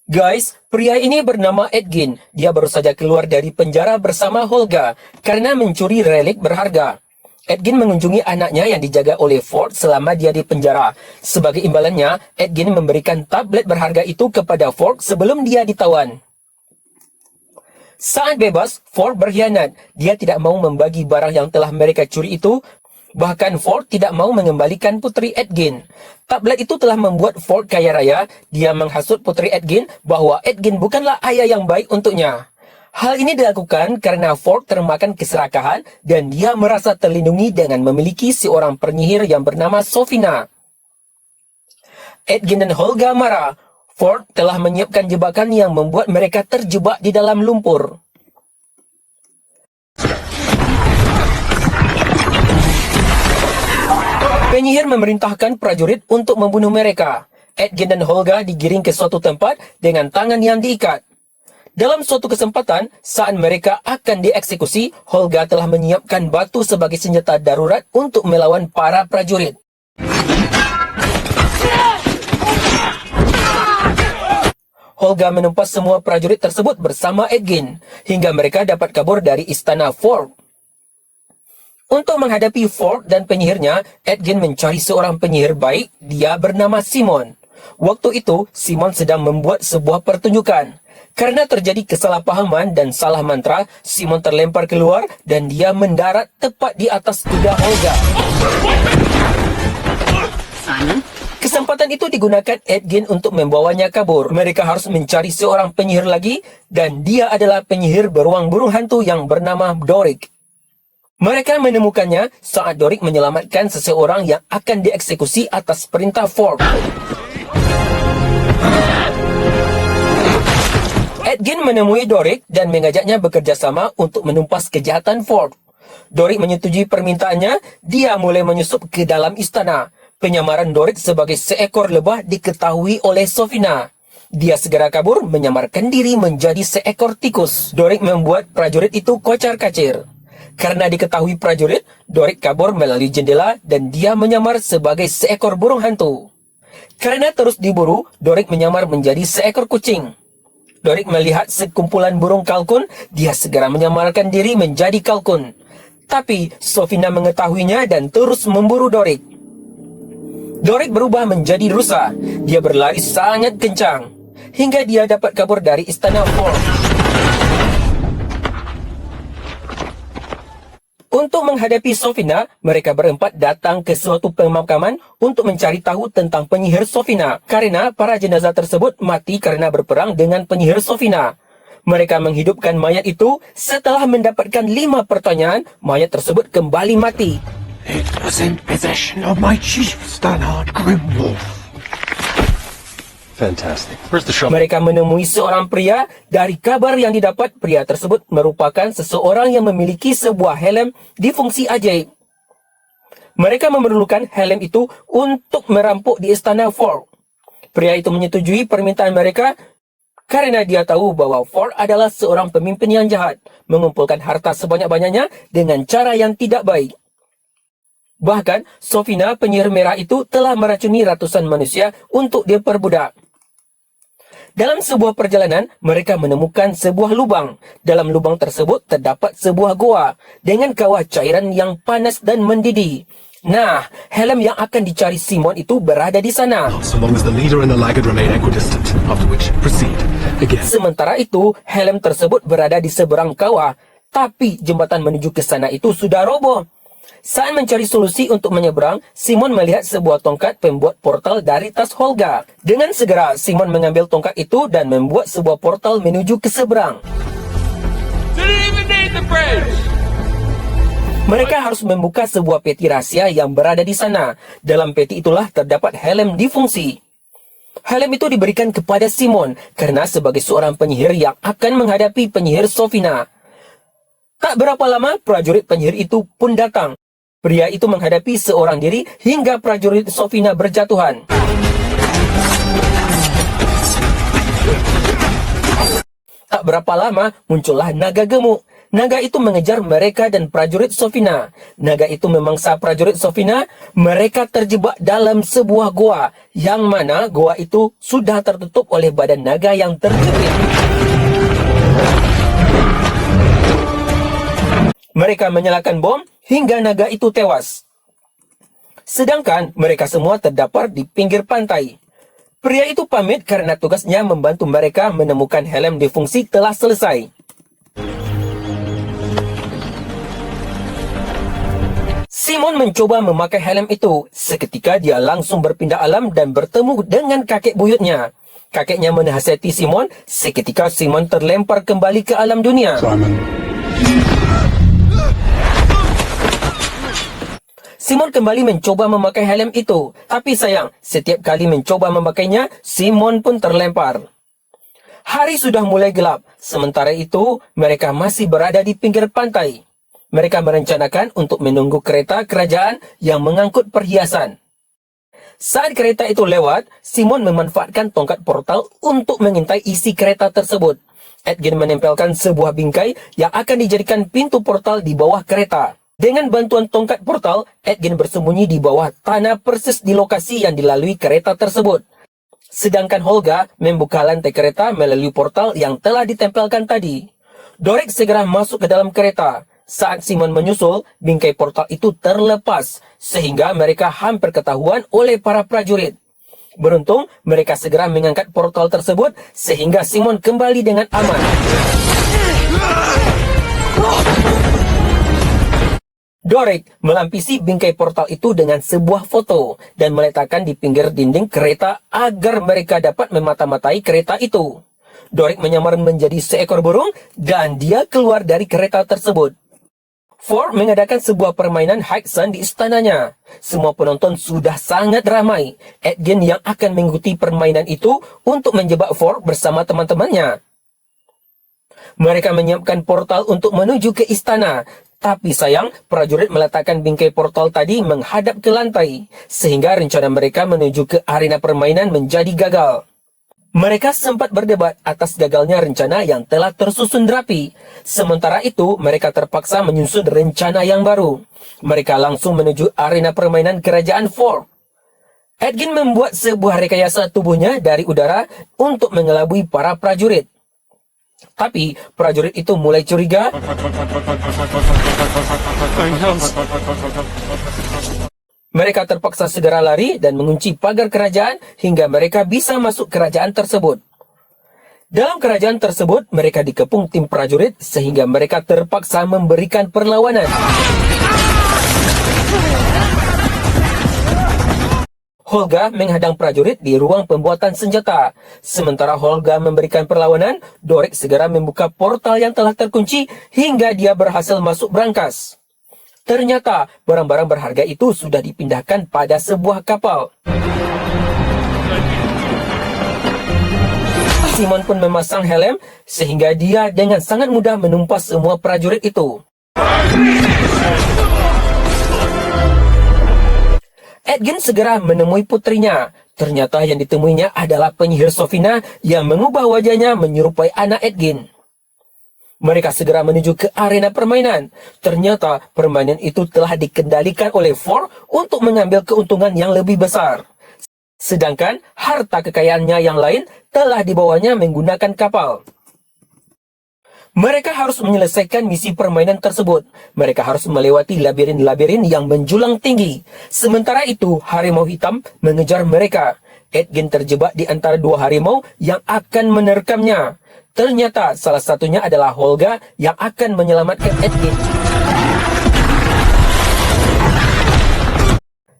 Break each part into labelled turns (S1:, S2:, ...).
S1: Guys, pria ini bernama Edgin. Dia baru saja keluar dari penjara bersama Holga karena mencuri relik berharga. Edgin mengunjungi anaknya yang dijaga oleh Ford selama dia di penjara. Sebagai imbalannya, Edgin memberikan tablet berharga itu kepada Ford sebelum dia ditawan. Saat bebas, Ford berkhianat. Dia tidak mau membagi barang yang telah mereka curi itu. Bahkan Ford tidak mau mengembalikan putri Edgin. Tablet itu telah membuat Ford kaya raya. Dia menghasut putri Edgin bahwa Edgin bukanlah ayah yang baik untuknya. Hal ini dilakukan karena Ford termakan keserakahan dan dia merasa terlindungi dengan memiliki seorang penyihir yang bernama Sofina. Edgin dan Holga marah. Ford telah menyiapkan jebakan yang membuat mereka terjebak di dalam lumpur. Penyihir memerintahkan prajurit untuk membunuh mereka. Edgin dan Holga digiring ke suatu tempat dengan tangan yang diikat. Dalam suatu kesempatan, saat mereka akan dieksekusi, Holga telah menyiapkan batu sebagai senjata darurat untuk melawan para prajurit. Holga menumpas semua prajurit tersebut bersama Edgin, hingga mereka dapat kabur dari istana Ford. Untuk menghadapi Ford dan penyihirnya, Edgin mencari seorang penyihir baik, dia bernama Simon. Waktu itu, Simon sedang membuat sebuah pertunjukan. Karena terjadi kesalahpahaman dan salah mantra, Simon terlempar keluar dan dia mendarat tepat di atas kuda Holga. Kesempatan itu digunakan Edgin untuk membawanya kabur. Mereka harus mencari seorang penyihir lagi, dan dia adalah penyihir beruang burung hantu yang bernama Doric. Mereka menemukannya saat Doric menyelamatkan seseorang yang akan dieksekusi atas perintah Ford. Edgin menemui Doric dan mengajaknya bekerja sama untuk menumpas kejahatan Ford. Doric menyetujui permintaannya, dia mulai menyusup ke dalam istana. Penyamaran Doric sebagai seekor lebah diketahui oleh Sofina. Dia segera kabur menyamarkan diri menjadi seekor tikus. Doric membuat prajurit itu kocar-kacir. Karena diketahui prajurit, Doric kabur melalui jendela dan dia menyamar sebagai seekor burung hantu. Karena terus diburu, Doric menyamar menjadi seekor kucing. Doric melihat sekumpulan burung kalkun, dia segera menyamarkan diri menjadi kalkun. Tapi Sofina mengetahuinya dan terus memburu Doric. Doric berubah menjadi rusa. Dia berlari sangat kencang hingga dia dapat kabur dari istana Ford. Untuk menghadapi Sofina, mereka berempat datang ke suatu pemakaman untuk mencari tahu tentang penyihir Sofina. Karena para jenazah tersebut mati karena berperang dengan penyihir Sofina. Mereka menghidupkan mayat itu. Setelah mendapatkan 5 pertanyaan, mayat tersebut kembali mati.
S2: It was in possession of my chief, Stanhard Grimwolf. Fantastic. Where's the shovel?
S1: Mereka menemui seorang pria. Dari kabar yang didapat, pria tersebut merupakan seseorang yang memiliki sebuah helm di fungsi ajaib. Mereka memerlukan helm itu untuk merampok di istana Ford. Pria itu menyetujui permintaan mereka karena dia tahu bahwa Ford adalah seorang pemimpin yang jahat, mengumpulkan harta sebanyak-banyaknya dengan cara yang tidak baik. Bahkan, Sofina, penyihir merah itu telah meracuni ratusan manusia untuk diperbudak. Dalam sebuah perjalanan, mereka menemukan sebuah lubang. Dalam lubang tersebut terdapat sebuah goa dengan kawah cairan yang panas dan mendidih. Nah, helm yang akan dicari Simon itu berada di sana.
S2: So long as the leader and the laggard remain equidistant, after which proceed again.
S1: Sementara itu, helm tersebut berada di seberang kawah, tapi jembatan menuju ke sana itu sudah roboh. Saat mencari solusi untuk menyeberang, Simon melihat sebuah tongkat pembuat portal dari tas Holga. Dengan segera, Simon mengambil tongkat itu dan membuat sebuah portal menuju ke seberang. Mereka harus membuka sebuah peti rahasia yang berada di sana. Dalam peti itulah terdapat helm difungsi. Helm itu diberikan kepada Simon karena sebagai seorang penyihir yang akan menghadapi penyihir Sofina. Tak berapa lama, prajurit penyihir itu pun datang. Pria itu menghadapi seorang diri hingga prajurit Sofina berjatuhan. Tak berapa lama, muncullah naga gemuk. naga itu mengejar mereka dan prajurit Sofina. Naga itu memangsa prajurit Sofina. Mereka terjebak dalam sebuah goa, yang mana goa itu sudah tertutup oleh badan naga yang terjepit. Mereka menyalakan bom hingga naga itu tewas. Sedangkan mereka semua terdampar di pinggir pantai. Pria itu pamit karena tugasnya membantu mereka menemukan helm difungsi telah selesai. Simon mencoba memakai helm itu. Seketika dia langsung berpindah alam dan bertemu dengan kakek buyutnya. Kakeknya menasihati Simon. Seketika Simon terlempar kembali ke alam dunia.
S2: Simon.
S1: Simon kembali mencoba memakai helm itu. Tapi sayang, setiap kali mencoba memakainya, Simon pun terlempar. Hari sudah mulai gelap. Sementara itu, mereka masih berada di pinggir pantai. Mereka merencanakan untuk menunggu kereta kerajaan yang mengangkut perhiasan. Saat kereta itu lewat, Simon memanfaatkan tongkat portal untuk mengintai isi kereta tersebut. Edgin menempelkan sebuah bingkai yang akan dijadikan pintu portal di bawah kereta. Dengan bantuan tongkat portal, Edgin bersembunyi di bawah tanah persis di lokasi yang dilalui kereta tersebut. Sedangkan Holga membuka lantai kereta melalui portal yang telah ditempelkan tadi. Dorek segera masuk ke dalam kereta. Saat Simon menyusul, bingkai portal itu terlepas, sehingga mereka hampir ketahuan oleh para prajurit. Beruntung, mereka segera mengangkat portal tersebut, sehingga Simon kembali dengan aman. Dorek melampisi bingkai portal itu dengan sebuah foto, dan meletakkan di pinggir dinding kereta agar mereka dapat memata-matai kereta itu. Dorek menyamar menjadi seekor burung, dan dia keluar dari kereta tersebut. Ford mengadakan sebuah permainan hide sun di istananya. Semua penonton sudah sangat ramai. Edgin yang akan mengikuti permainan itu untuk menjebak Ford bersama teman-temannya. Mereka menyiapkan portal untuk menuju ke istana. Tapi sayang, prajurit meletakkan bingkai portal tadi menghadap ke lantai, sehingga rencana mereka menuju ke arena permainan menjadi gagal. Mereka sempat berdebat atas gagalnya rencana yang telah tersusun rapi. Sementara itu, mereka terpaksa menyusun rencana yang baru. Mereka langsung menuju arena permainan kerajaan Ford. Edgin membuat sebuah rekayasa tubuhnya dari udara untuk mengelabui para prajurit. Tapi, prajurit itu mulai curiga. Mereka terpaksa segera lari dan mengunci pagar kerajaan hingga mereka bisa masuk kerajaan tersebut. Dalam kerajaan tersebut, mereka dikepung tim prajurit sehingga mereka terpaksa memberikan perlawanan. Holga menghadang prajurit di ruang pembuatan senjata. Sementara Holga memberikan perlawanan, Dorek segera membuka portal yang telah terkunci hingga dia berhasil masuk berangkas. Ternyata, barang-barang berharga itu sudah dipindahkan pada sebuah kapal. Simon pun memasang helm, sehingga dia dengan sangat mudah menumpas semua prajurit itu. Edgin segera menemui putrinya. Ternyata yang ditemuinya adalah penyihir Sofina yang mengubah wajahnya menyerupai anak Edgin. Mereka segera menuju ke arena permainan. Ternyata permainan itu telah dikendalikan oleh Ford untuk mengambil keuntungan yang lebih besar. Sedangkan harta kekayaannya yang lain telah dibawanya menggunakan kapal. Mereka harus menyelesaikan misi permainan tersebut. Mereka harus melewati labirin-labirin yang menjulang tinggi. Sementara itu, harimau hitam mengejar mereka. Edgin terjebak di antara dua harimau yang akan menerkamnya. Ternyata salah satunya adalah Holga yang akan menyelamatkan Edgin.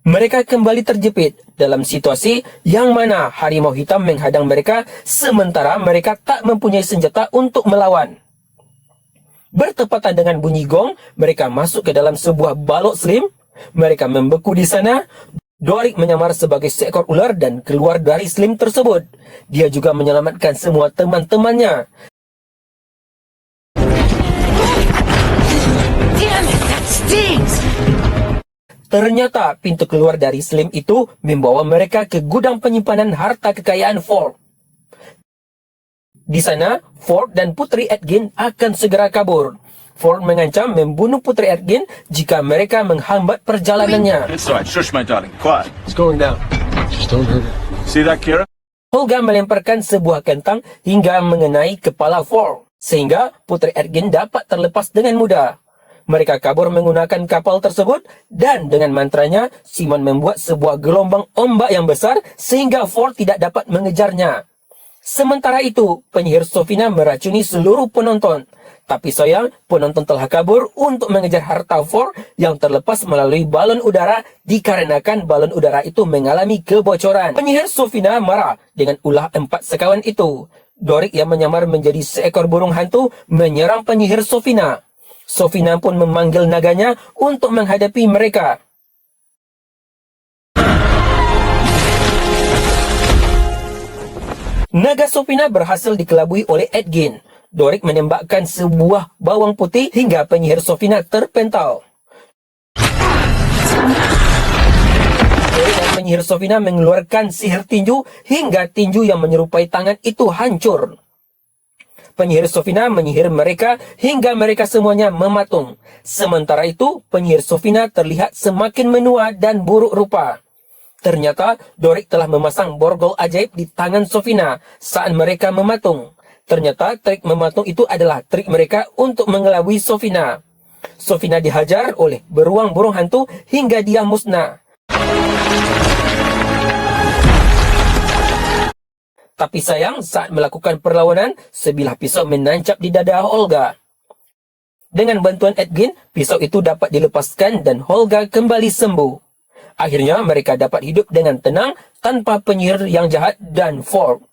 S1: Mereka kembali terjepit dalam situasi yang mana harimau hitam menghadang mereka sementara mereka tak mempunyai senjata untuk melawan. Bertepatan dengan bunyi gong, mereka masuk ke dalam sebuah balok slim. Mereka membeku di sana. Dorek menyamar sebagai seekor ular dan keluar dari slim tersebut. Dia juga menyelamatkan semua teman-temannya.
S3: Damn it, that stings!
S1: Ternyata pintu keluar dari slim itu membawa mereka ke gudang penyimpanan harta kekayaan Ford. Di sana, Ford dan putri Edgin akan segera kabur. Ford mengancam membunuh Putri Edgin jika mereka menghambat perjalanannya.
S4: It's all right. Shush, my darling. Quiet.
S2: It's going down. Just don't hurt her.
S4: See that, Kira?
S1: Holga melemparkan sebuah kentang hingga mengenai kepala Ford, sehingga Putri Edgin dapat terlepas dengan mudah. Mereka kabur menggunakan kapal tersebut dan dengan mantranya, Simon membuat sebuah gelombang ombak yang besar sehingga Ford tidak dapat mengejarnya. Sementara itu, penyihir Sofina meracuni seluruh penonton. Tapi sayang, penonton telah kabur untuk mengejar harta Ford yang terlepas melalui balon udara dikarenakan balon udara itu mengalami kebocoran. Penyihir Sofina marah dengan ulah 4 sekawan itu. Doric yang menyamar menjadi seekor burung hantu menyerang penyihir Sofina. Sofina pun memanggil naganya untuk menghadapi mereka. Naga Sofina berhasil dikelabui oleh Edgin. Doric menembakkan sebuah bawang putih hingga penyihir Sofina terpental. Doric dan penyihir Sofina mengeluarkan sihir tinju hingga tinju yang menyerupai tangan itu hancur. Penyihir Sofina menyihir mereka hingga mereka semuanya mematung. Sementara itu, penyihir Sofina terlihat semakin menua dan buruk rupa. Ternyata, Doric telah memasang borgol ajaib di tangan Sofina saat mereka mematung. Ternyata, trik mematung itu adalah trik mereka untuk mengelabui Sofina. Sofina dihajar oleh beruang burung hantu hingga dia musnah. Tapi sayang, saat melakukan perlawanan, sebilah pisau menancap di dada Holga. Dengan bantuan Edgin, pisau itu dapat dilepaskan dan Holga kembali sembuh. Akhirnya, mereka dapat hidup dengan tenang tanpa penyihir yang jahat dan Ford.